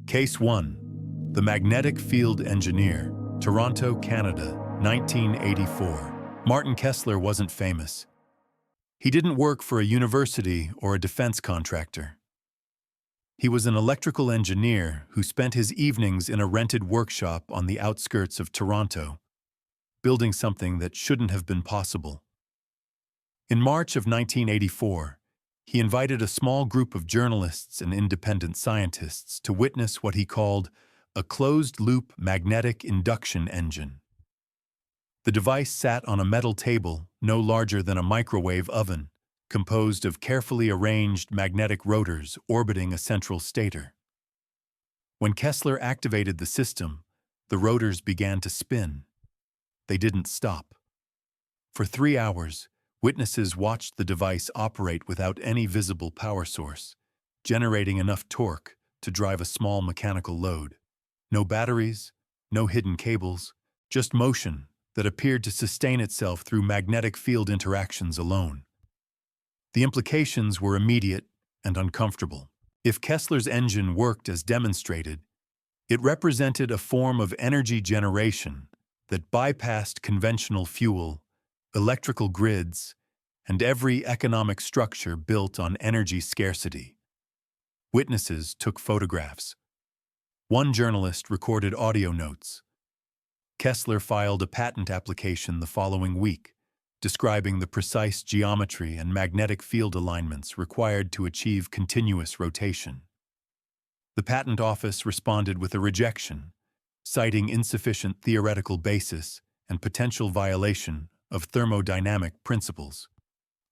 Case 1. The Magnetic Field Engineer, Toronto, Canada, 1984. Martin Kessler wasn't famous. He didn't work for a university or a defense contractor. He was an electrical engineer who spent his evenings in a rented workshop on the outskirts of Toronto, building something that shouldn't have been possible. In March of 1984, he invited a small group of journalists and independent scientists to witness what he called a closed-loop magnetic induction engine. The device sat on a metal table no larger than a microwave oven, composed of carefully arranged magnetic rotors orbiting a central stator. When Kessler activated the system, the rotors began to spin. They didn't stop. For 3 hours, witnesses watched the device operate without any visible power source, generating enough torque to drive a small mechanical load. No batteries, no hidden cables, just motion that appeared to sustain itself through magnetic field interactions alone. The implications were immediate and uncomfortable. If Kessler's engine worked as demonstrated, it represented a form of energy generation that bypassed conventional fuel, electrical grids, and every economic structure built on energy scarcity. Witnesses took photographs. One journalist recorded audio notes. Kessler filed a patent application the following week, describing the precise geometry and magnetic field alignments required to achieve continuous rotation. The patent office responded with a rejection, citing insufficient theoretical basis and potential violation of thermodynamic principles.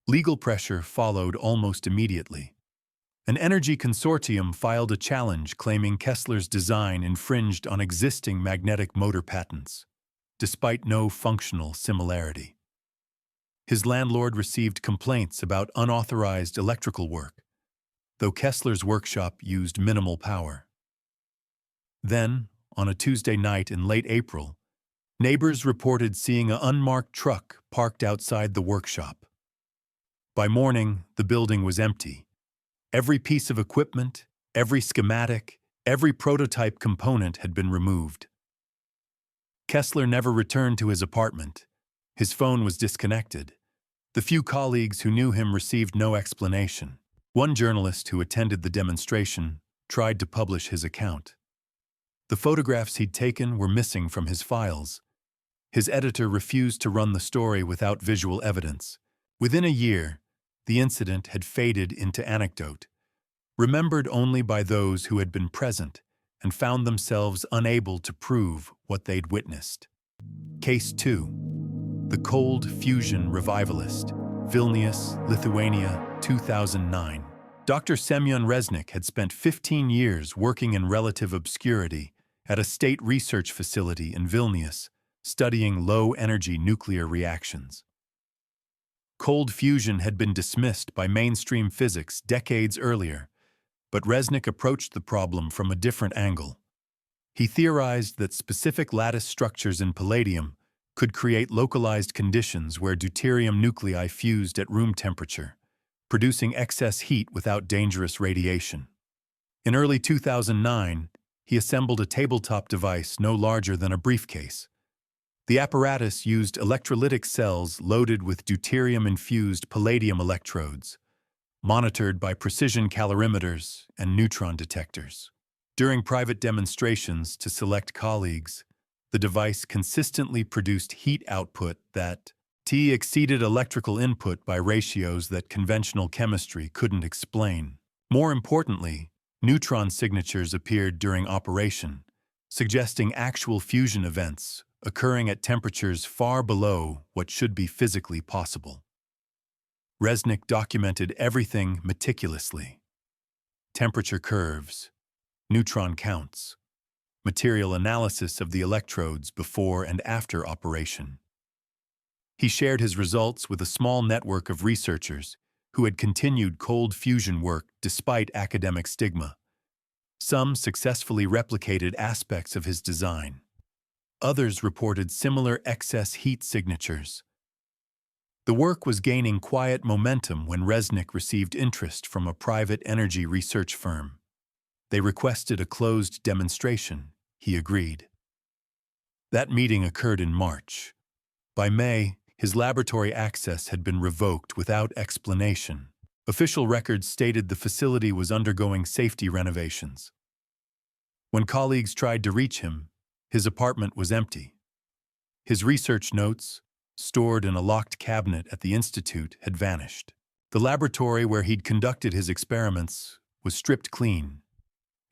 Legal pressure followed almost immediately. An energy consortium filed a challenge claiming Kessler's design infringed on existing magnetic motor patents, despite no functional similarity. His landlord received complaints about unauthorized electrical work, though Kessler's workshop used minimal power. Then, on a Tuesday night in late April, neighbors reported seeing an unmarked truck parked outside the workshop. By morning, the building was empty. Every piece of equipment, every schematic, every prototype component had been removed. Kessler never returned to his apartment. His phone was disconnected. The few colleagues who knew him received no explanation. One journalist who attended the demonstration tried to publish his account. The photographs he'd taken were missing from his files. His editor refused to run the story without visual evidence. Within a year, the incident had faded into anecdote, remembered only by those who had been present and found themselves unable to prove what they'd witnessed. Case 2. The Cold Fusion Revivalist, Vilnius, Lithuania, 2009. Dr. Semyon Reznik had spent 15 years working in relative obscurity at a state research facility in Vilnius, studying low-energy nuclear reactions. Cold fusion had been dismissed by mainstream physics decades earlier, but Reznik approached the problem from a different angle. He theorized that specific lattice structures in palladium could create localized conditions where deuterium nuclei fused at room temperature, producing excess heat without dangerous radiation. In early 2009, he assembled a tabletop device no larger than a briefcase. The apparatus used electrolytic cells loaded with deuterium-infused palladium electrodes, monitored by precision calorimeters and neutron detectors. During private demonstrations to select colleagues, the device consistently produced heat output that exceeded electrical input by ratios that conventional chemistry couldn't explain. More importantly, neutron signatures appeared during operation, suggesting actual fusion events occurring at temperatures far below what should be physically possible. Reznik documented everything meticulously: temperature curves, neutron counts, material analysis of the electrodes before and after operation. He shared his results with a small network of researchers who had continued cold fusion work despite academic stigma. Some successfully replicated aspects of his design. Others reported similar excess heat signatures. The work was gaining quiet momentum when Reznik received interest from a private energy research firm. They requested a closed demonstration. He agreed. That meeting occurred in March. By May, his laboratory access had been revoked without explanation. Official records stated the facility was undergoing safety renovations. When colleagues tried to reach him, his apartment was empty. His research notes, stored in a locked cabinet at the institute, had vanished. The laboratory where he'd conducted his experiments was stripped clean,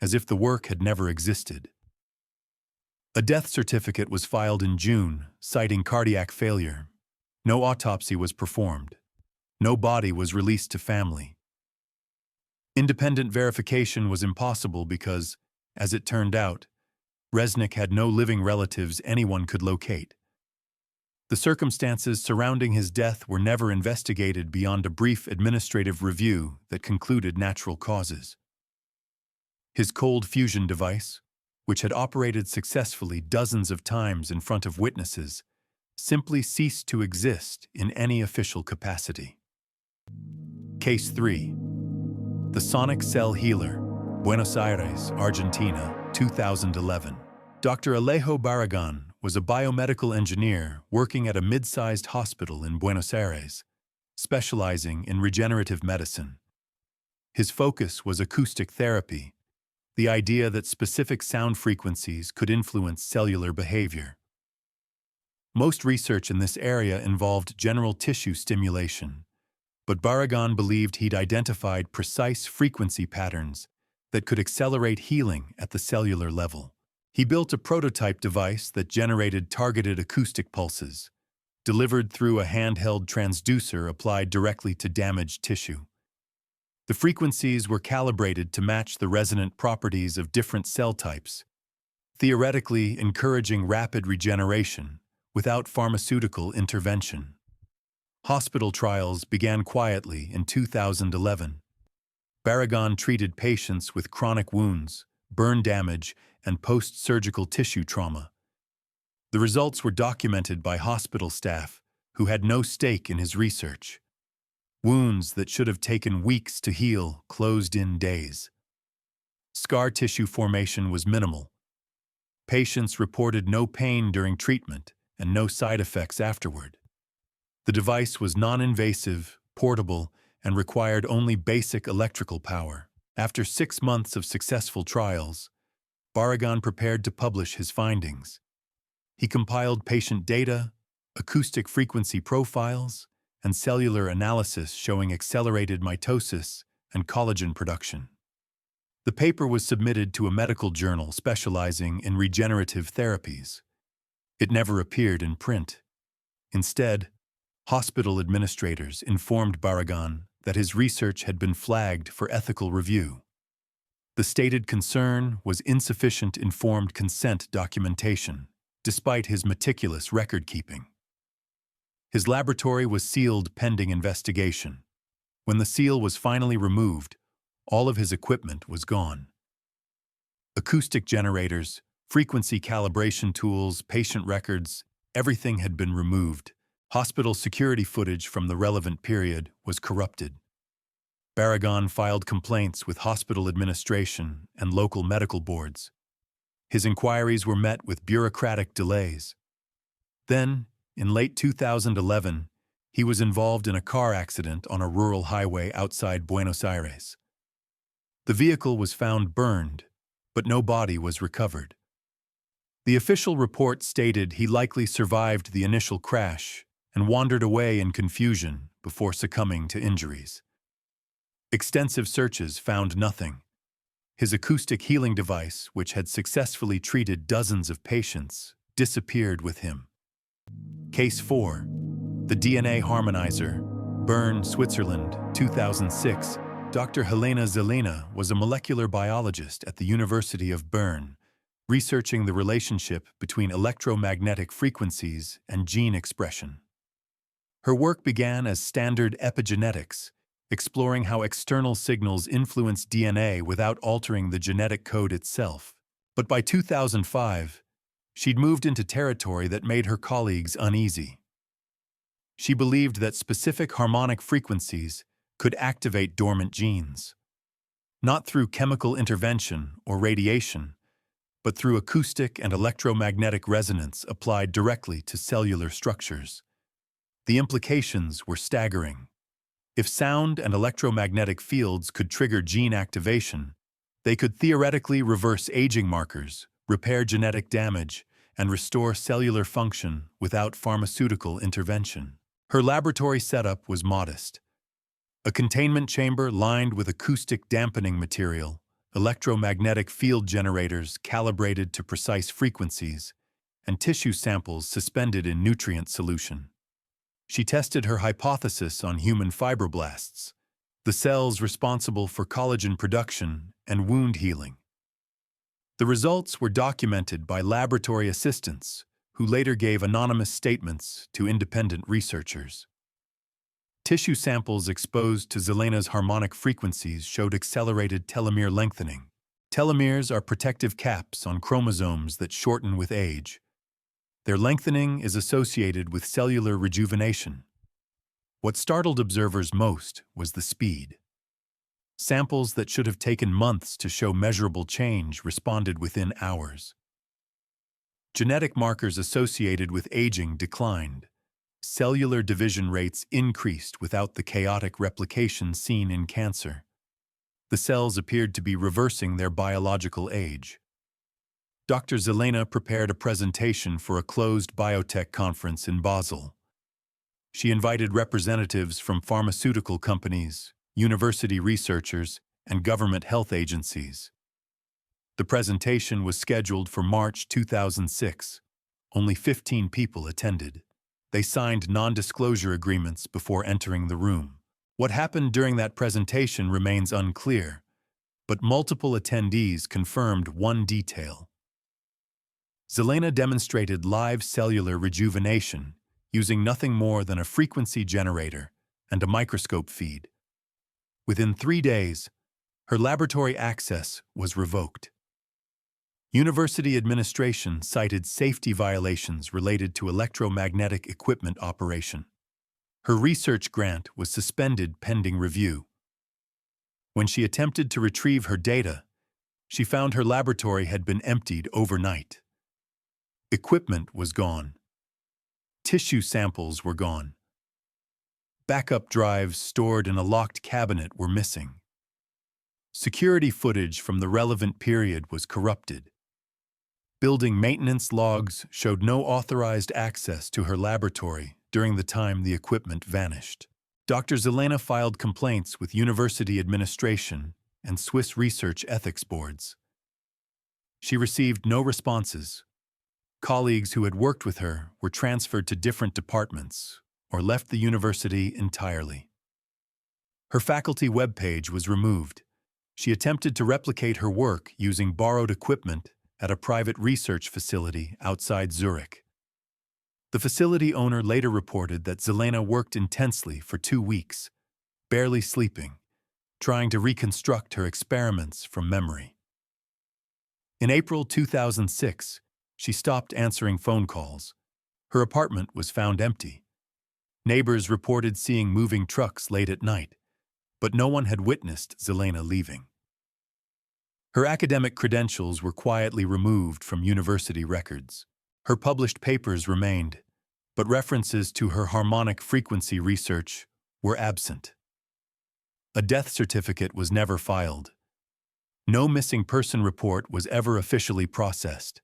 as if the work had never existed. A death certificate was filed in June, citing cardiac failure. No autopsy was performed. No body was released to family. Independent verification was impossible because, as it turned out, Resnick had no living relatives anyone could locate. The circumstances surrounding his death were never investigated beyond a brief administrative review that concluded natural causes. His cold fusion device, which had operated successfully dozens of times in front of witnesses, simply ceased to exist in any official capacity. Case 3. The Sonic Cell Healer, Buenos Aires, Argentina, 2011. Dr. Alejo Barragan was a biomedical engineer working at a mid-sized hospital in Buenos Aires, specializing in regenerative medicine. His focus was acoustic therapy, the idea that specific sound frequencies could influence cellular behavior. Most research in this area involved general tissue stimulation, but Barragan believed he'd identified precise frequency patterns that could accelerate healing at the cellular level. He built a prototype device that generated targeted acoustic pulses, delivered through a handheld transducer applied directly to damaged tissue. The frequencies were calibrated to match the resonant properties of different cell types, theoretically encouraging rapid regeneration without pharmaceutical intervention. Hospital trials began quietly in 2011. Barragan treated patients with chronic wounds, burn damage, and post-surgical tissue trauma. The results were documented by hospital staff who had no stake in his research. Wounds that should have taken weeks to heal closed in days. Scar tissue formation was minimal. Patients reported no pain during treatment and no side effects afterward. The device was non-invasive, portable, and required only basic electrical power. After 6 months of successful trials, Barragan prepared to publish his findings. He compiled patient data, acoustic frequency profiles, and cellular analysis showing accelerated mitosis and collagen production. The paper was submitted to a medical journal specializing in regenerative therapies. It never appeared in print. Instead, hospital administrators informed Barragan that his research had been flagged for ethical review. The stated concern was insufficient informed consent documentation, despite his meticulous record-keeping. His laboratory was sealed pending investigation. When the seal was finally removed, all of his equipment was gone. Acoustic generators, frequency calibration tools, patient records, everything had been removed. Hospital security footage from the relevant period was corrupted. Barragan filed complaints with hospital administration and local medical boards. His inquiries were met with bureaucratic delays. Then, in late 2011, he was involved in a car accident on a rural highway outside Buenos Aires. The vehicle was found burned, but no body was recovered. The official report stated he likely survived the initial crash and wandered away in confusion before succumbing to injuries. Extensive searches found nothing. His acoustic healing device, which had successfully treated dozens of patients, disappeared with him. Case 4. The DNA Harmonizer, Bern, Switzerland, 2006. Dr. Helena Zelena was a molecular biologist at the University of Bern, researching the relationship between electromagnetic frequencies and gene expression. Her work began as standard epigenetics, exploring how external signals influence DNA without altering the genetic code itself. But by 2005, she'd moved into territory that made her colleagues uneasy. She believed that specific harmonic frequencies could activate dormant genes. not through chemical intervention or radiation, but through acoustic and electromagnetic resonance applied directly to cellular structures. The implications were staggering. If sound and electromagnetic fields could trigger gene activation, they could theoretically reverse aging markers, repair genetic damage, and restore cellular function without pharmaceutical intervention. Her laboratory setup was modest. A containment chamber lined with acoustic dampening material, electromagnetic field generators calibrated to precise frequencies, and tissue samples suspended in nutrient solution. She tested her hypothesis on human fibroblasts, the cells responsible for collagen production and wound healing. The results were documented by laboratory assistants, who later gave anonymous statements to independent researchers. Tissue samples exposed to Zelena's harmonic frequencies showed accelerated telomere lengthening. Telomeres are protective caps on chromosomes that shorten with age. Their lengthening is associated with cellular rejuvenation. What startled observers most was the speed. Samples that should have taken months to show measurable change responded within hours. Genetic markers associated with aging declined. Cellular division rates increased without the chaotic replication seen in cancer. The cells appeared to be reversing their biological age. Dr. Zelena prepared a presentation for a closed biotech conference in Basel. She invited representatives from pharmaceutical companies, university researchers, and government health agencies. The presentation was scheduled for March 2006. Only 15 people attended. They signed non-disclosure agreements before entering the room. What happened during that presentation remains unclear, but multiple attendees confirmed one detail. Zelena demonstrated live cellular rejuvenation using nothing more than a frequency generator and a microscope feed. Within 3 days, her laboratory access was revoked. University administration cited safety violations related to electromagnetic equipment operation. Her research grant was suspended pending review. When she attempted to retrieve her data, she found her laboratory had been emptied overnight. Equipment was gone. Tissue samples were gone. Backup drives stored in a locked cabinet were missing. Security footage from the relevant period was corrupted. Building maintenance logs showed no authorized access to her laboratory during the time the equipment vanished. Dr. Zelena filed complaints with university administration and Swiss research ethics boards. She received no responses. Colleagues who had worked with her were transferred to different departments or left the university entirely. Her faculty webpage was removed. She attempted to replicate her work using borrowed equipment at a private research facility outside Zurich. The facility owner later reported that Zelena worked intensely for 2 weeks, barely sleeping, trying to reconstruct her experiments from memory. In April 2006, she stopped answering phone calls. Her apartment was found empty. Neighbors reported seeing moving trucks late at night, but no one had witnessed Zelena leaving. Her academic credentials were quietly removed from university records. Her published papers remained, but references to her harmonic frequency research were absent. A death certificate was never filed. No missing person report was ever officially processed.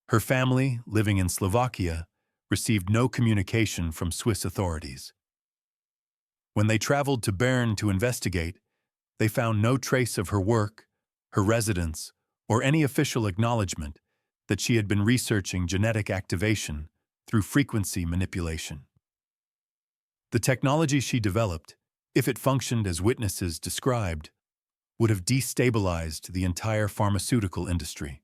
Her family, living in Slovakia, received no communication from Swiss authorities. When they traveled to Bern to investigate, they found no trace of her work, her residence, or any official acknowledgement that she had been researching genetic activation through frequency manipulation. The technology she developed, if it functioned as witnesses described, would have destabilized the entire pharmaceutical industry.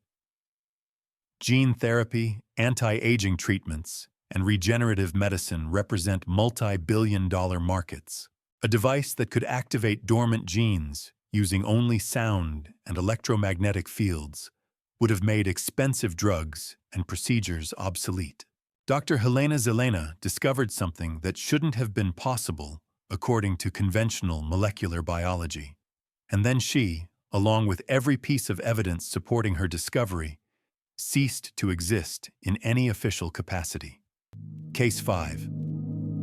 Gene therapy, anti-aging treatments, and regenerative medicine represent multi-billion-dollar markets. A device that could activate dormant genes using only sound and electromagnetic fields would have made expensive drugs and procedures obsolete. Dr. Helena Zelena discovered something that shouldn't have been possible according to conventional molecular biology. And then she, along with every piece of evidence supporting her discovery, ceased to exist in any official capacity. Case 5.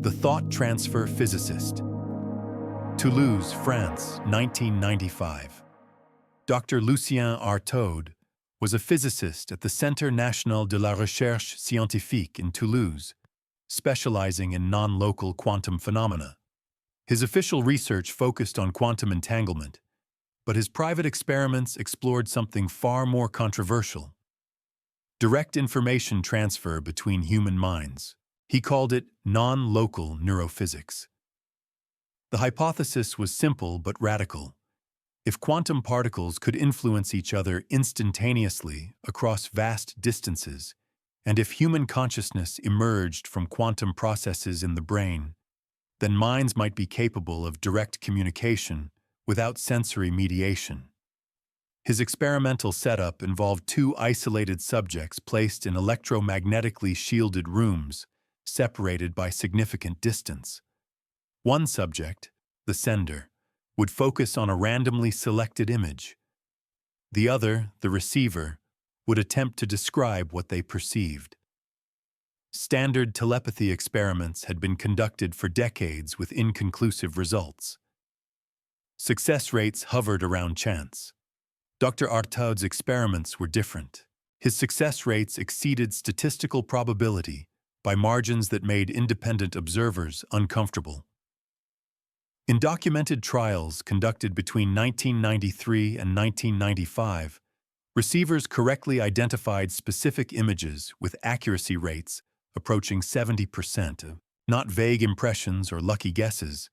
The Thought Transfer Physicist. Toulouse, France, 1995. Dr. Lucien Artaud was a physicist at the Centre National de la Recherche Scientifique in Toulouse, specializing in non-local quantum phenomena. His official research focused on quantum entanglement, but his private experiments explored something far more controversial: direct information transfer between human minds. He called it non-local neurophysics. The hypothesis was simple but radical. If quantum particles could influence each other instantaneously across vast distances, and if human consciousness emerged from quantum processes in the brain, then minds might be capable of direct communication without sensory mediation. His experimental setup involved two isolated subjects placed in electromagnetically shielded rooms, separated by significant distance. One subject, the sender, would focus on a randomly selected image. The other, the receiver, would attempt to describe what they perceived. Standard telepathy experiments had been conducted for decades with inconclusive results. Success rates hovered around chance. Dr. Artaud's experiments were different. His success rates exceeded statistical probability by margins that made independent observers uncomfortable. In documented trials conducted between 1993 and 1995, receivers correctly identified specific images with accuracy rates approaching 70%, not vague impressions or lucky guesses,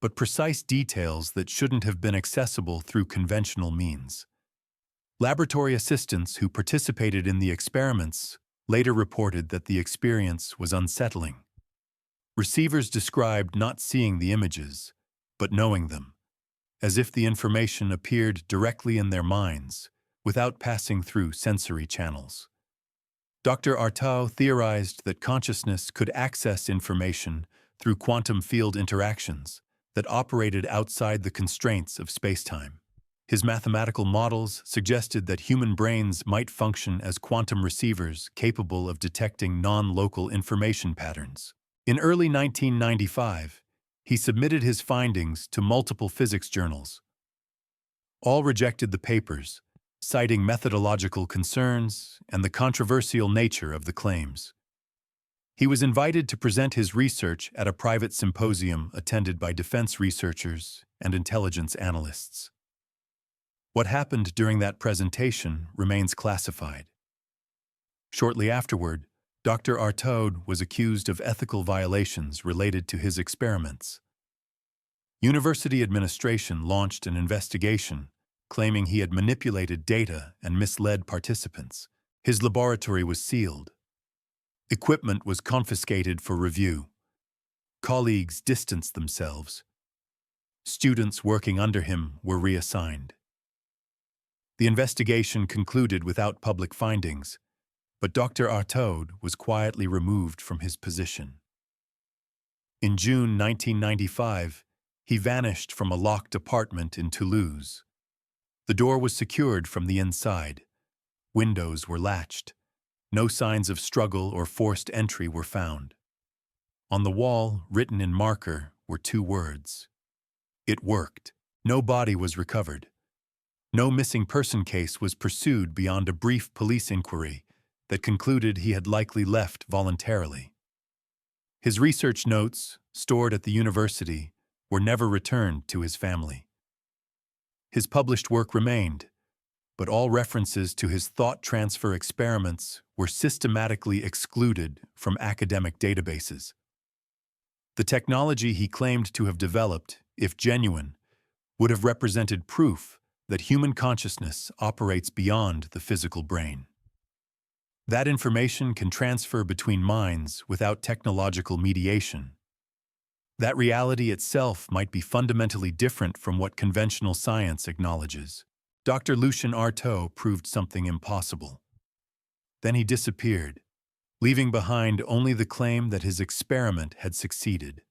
but precise details that shouldn't have been accessible through conventional means. Laboratory assistants who participated in the experiments later reported that the experience was unsettling. Receivers described not seeing the images, but knowing them, as if the information appeared directly in their minds, without passing through sensory channels. Dr. Artaud theorized that consciousness could access information through quantum field interactions that operated outside the constraints of spacetime. His mathematical models suggested that human brains might function as quantum receivers capable of detecting non-local information patterns. In early 1995, he submitted his findings to multiple physics journals. All rejected the papers, citing methodological concerns and the controversial nature of the claims. He was invited to present his research at a private symposium attended by defense researchers and intelligence analysts. What happened during that presentation remains classified. Shortly afterward, Dr. Artaud was accused of ethical violations related to his experiments. University administration launched an investigation, claiming he had manipulated data and misled participants. His laboratory was sealed. Equipment was confiscated for review. Colleagues distanced themselves. Students working under him were reassigned. The investigation concluded without public findings, but Dr. Artaud was quietly removed from his position. In June 1995, he vanished from a locked apartment in Toulouse. The door was secured from the inside. Windows were latched. No signs of struggle or forced entry were found. On the wall, written in marker, were two words: "It worked." No body was recovered. No missing person case was pursued beyond a brief police inquiry that concluded he had likely left voluntarily. His research notes, stored at the university, were never returned to his family. His published work remained, but all references to his thought transfer experiments were systematically excluded from academic databases. The technology he claimed to have developed, if genuine, would have represented proof that human consciousness operates beyond the physical brain. That information can transfer between minds without technological mediation. That reality itself might be fundamentally different from what conventional science acknowledges. Dr. Lucien Artaud proved something impossible. Then he disappeared, leaving behind only the claim that his experiment had succeeded.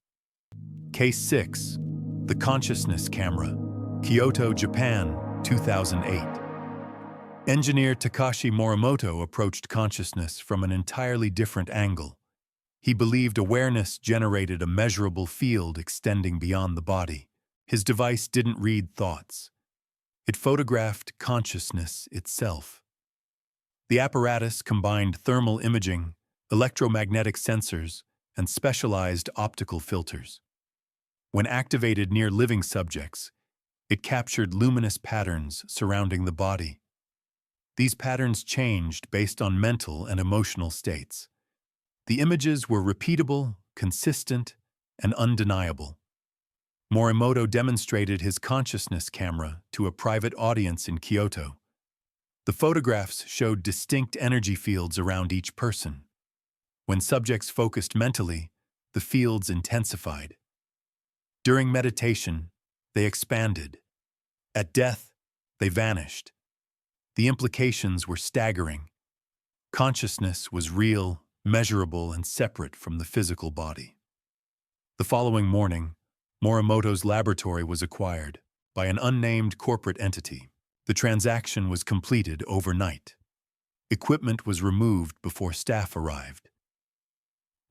Case 6. The Consciousness Camera. Kyoto, Japan, 2008. Engineer Takashi Morimoto approached consciousness from an entirely different angle. He believed awareness generated a measurable field extending beyond the body. His device didn't read thoughts. It photographed consciousness itself. The apparatus combined thermal imaging, electromagnetic sensors, and specialized optical filters. When activated near living subjects, it captured luminous patterns surrounding the body. These patterns changed based on mental and emotional states. The images were repeatable, consistent, and undeniable. Morimoto demonstrated his consciousness camera to a private audience in Kyoto. The photographs showed distinct energy fields around each person. When subjects focused mentally, the fields intensified. During meditation, they expanded. At death, they vanished. The implications were staggering. Consciousness was real, measurable, and separate from the physical body. The following morning, Morimoto's laboratory was acquired by an unnamed corporate entity. The transaction was completed overnight. Equipment was removed before staff arrived.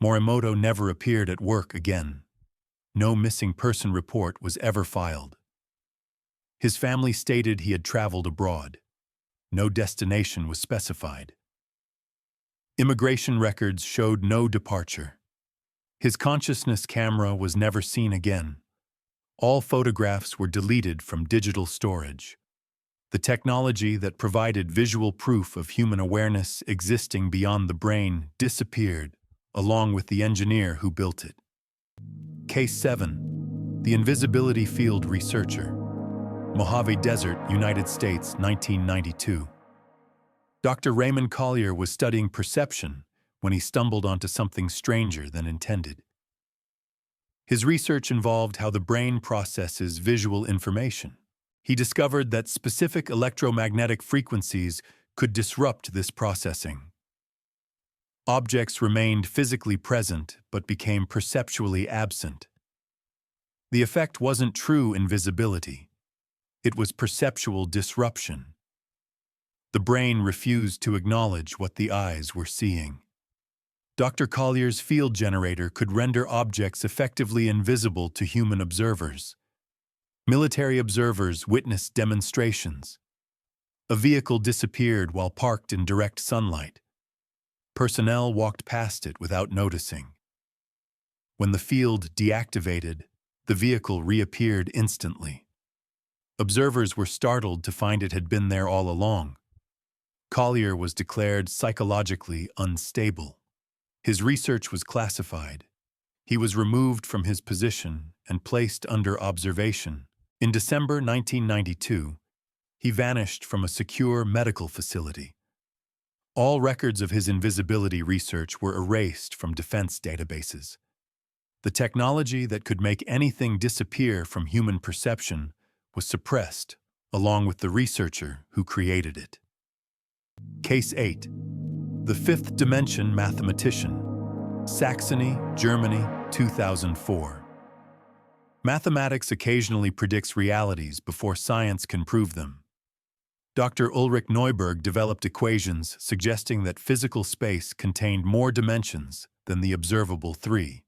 Morimoto never appeared at work again. No missing person report was ever filed. His family stated he had traveled abroad. No destination was specified. Immigration records showed no departure. His consciousness camera was never seen again. All photographs were deleted from digital storage. The technology that provided visual proof of human awareness existing beyond the brain disappeared, along with the engineer who built it. Case 7. The Invisibility Field Researcher. Mojave Desert, United States, 1992. Dr. Raymond Collier was studying perception when he stumbled onto something stranger than intended. His research involved how the brain processes visual information. He discovered that specific electromagnetic frequencies could disrupt this processing. Objects remained physically present but became perceptually absent. The effect wasn't true invisibility. It was perceptual disruption. The brain refused to acknowledge what the eyes were seeing. Dr. Collier's field generator could render objects effectively invisible to human observers. Military observers witnessed demonstrations. A vehicle disappeared while parked in direct sunlight. Personnel walked past it without noticing. When the field deactivated, the vehicle reappeared instantly. Observers were startled to find it had been there all along. Collier was declared psychologically unstable. His research was classified. He was removed from his position and placed under observation. In December 1992, he vanished from a secure medical facility. All records of his invisibility research were erased from defense databases. The technology that could make anything disappear from human perception was suppressed, along with the researcher who created it. Case 8. The Fifth Dimension Mathematician. Saxony, Germany, 2004. Mathematics occasionally predicts realities before science can prove them. Dr. Ulrich Neuberg developed equations suggesting that physical space contained more dimensions than the observable three.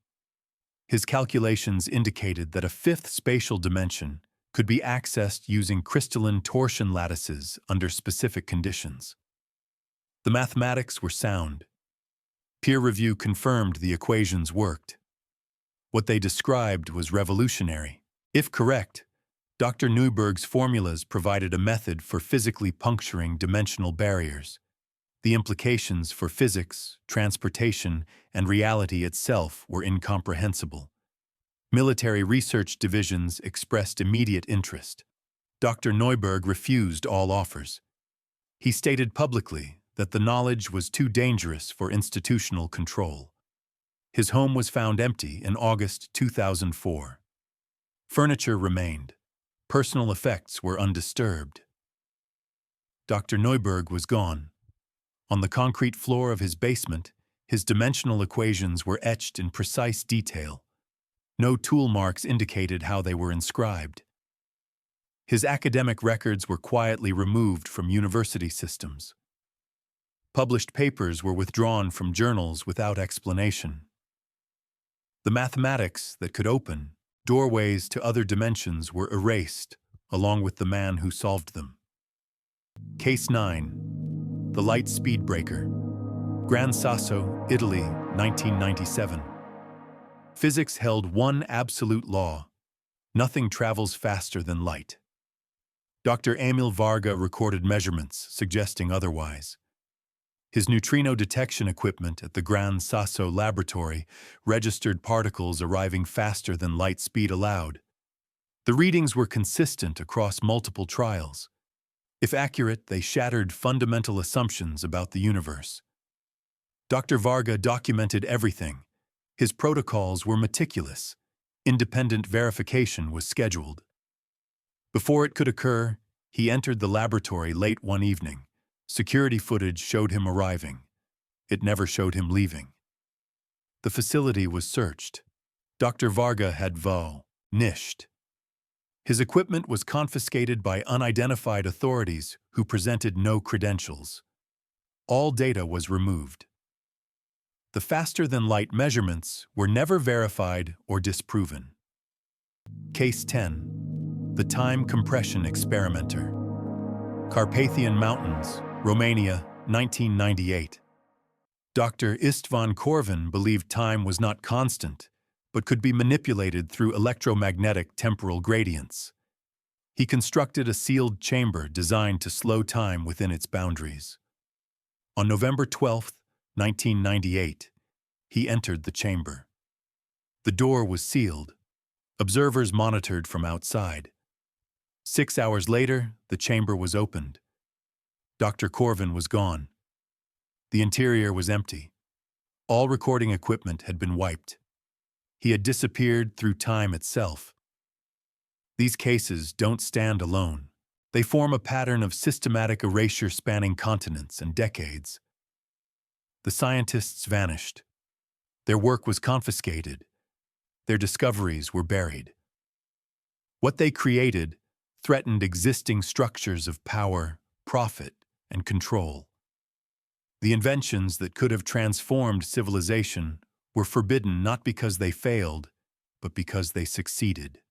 His calculations indicated that a fifth spatial dimension could be accessed using crystalline torsion lattices under specific conditions. The mathematics were sound. Peer review confirmed the equations worked. What they described was revolutionary. If correct, Dr. Neuberg's formulas provided a method for physically puncturing dimensional barriers. The implications for physics, transportation, and reality itself were incomprehensible. Military research divisions expressed immediate interest. Dr. Neuberg refused all offers. He stated publicly that the knowledge was too dangerous for institutional control. His home was found empty in August 2004. Furniture remained. Personal effects were undisturbed. Dr. Neuberg was gone. On the concrete floor of his basement, his dimensional equations were etched in precise detail. No tool marks indicated how they were inscribed. His academic records were quietly removed from university systems. Published papers were withdrawn from journals without explanation. The mathematics that could open doorways to other dimensions were erased, along with the man who solved them. Case 9. The Light Speed Breaker. Gran Sasso, Italy, 1997. Physics held one absolute law: nothing travels faster than light. Dr. Emil Varga recorded measurements suggesting otherwise. His neutrino detection equipment at the Gran Sasso laboratory registered particles arriving faster than light speed allowed. The readings were consistent across multiple trials. If accurate, they shattered fundamental assumptions about the universe. Dr. Varga documented everything. His protocols were meticulous. Independent verification was scheduled. Before it could occur, he entered the laboratory late one evening. Security footage showed him arriving. It never showed him leaving. The facility was searched. Dr. Varga had vanished. His equipment was confiscated by unidentified authorities who presented no credentials. All data was removed. The faster-than-light measurements were never verified or disproven. Case 10. The Time Compression Experimenter. Carpathian Mountains, Romania, 1998. Dr. Istvan Corvin believed time was not constant, but could be manipulated through electromagnetic temporal gradients. He constructed a sealed chamber designed to slow time within its boundaries. On November 12, 1998, he entered the chamber. The door was sealed. Observers monitored from outside. 6 hours later, the chamber was opened. Dr. Corvin was gone. The interior was empty. All recording equipment had been wiped. He had disappeared through time itself. These cases don't stand alone. They form a pattern of systematic erasure spanning continents and decades. The scientists vanished. Their work was confiscated. Their discoveries were buried. What they created threatened existing structures of power, profit, and control. The inventions that could have transformed civilization were forbidden not because they failed, but because they succeeded.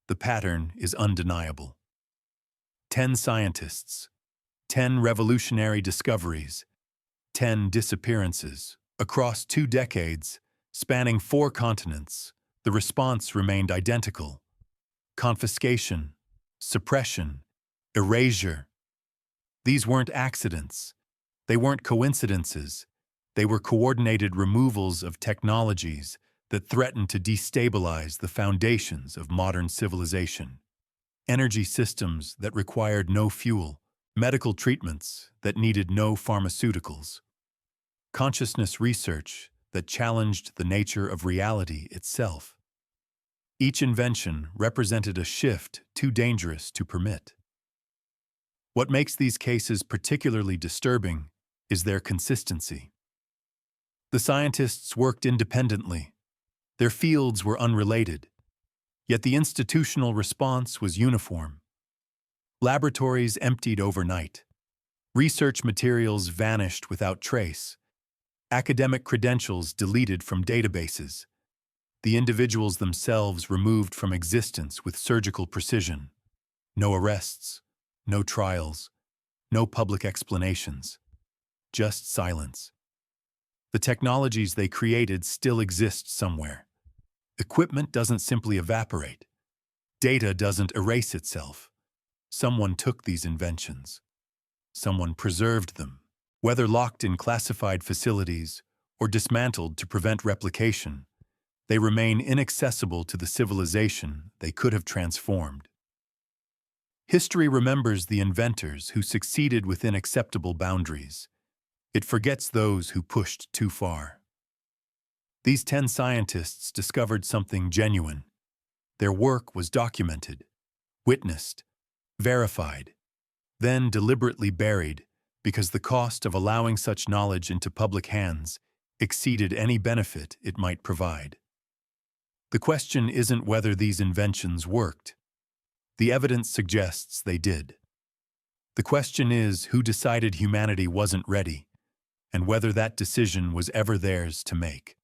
The pattern is undeniable. 10 scientists, 10 revolutionary discoveries, 10 disappearances. Across 2 decades, spanning 4 continents, the response remained identical: confiscation, suppression, erasure. These weren't accidents. They weren't coincidences. They were coordinated removals of technologies that threatened to destabilize the foundations of modern civilization. Energy systems that required no fuel, medical treatments that needed no pharmaceuticals, consciousness research that challenged the nature of reality itself. Each invention represented a shift too dangerous to permit. What makes these cases particularly disturbing is their consistency. The scientists worked independently. Their fields were unrelated. Yet the institutional response was uniform. Laboratories emptied overnight. Research materials vanished without trace. Academic credentials deleted from databases. The individuals themselves removed from existence with surgical precision. No arrests, no trials, no public explanations. Just silence. The technologies they created still exist somewhere. Equipment doesn't simply evaporate. Data doesn't erase itself. Someone took these inventions. Someone preserved them. Whether locked in classified facilities or dismantled to prevent replication, they remain inaccessible to the civilization they could have transformed. History remembers the inventors who succeeded within acceptable boundaries. It forgets those who pushed too far. These 10 scientists discovered something genuine. Their work was documented, witnessed, verified, then deliberately buried because the cost of allowing such knowledge into public hands exceeded any benefit it might provide. The question isn't whether these inventions worked. The evidence suggests they did. The question is who decided humanity wasn't ready, and whether that decision was ever theirs to make.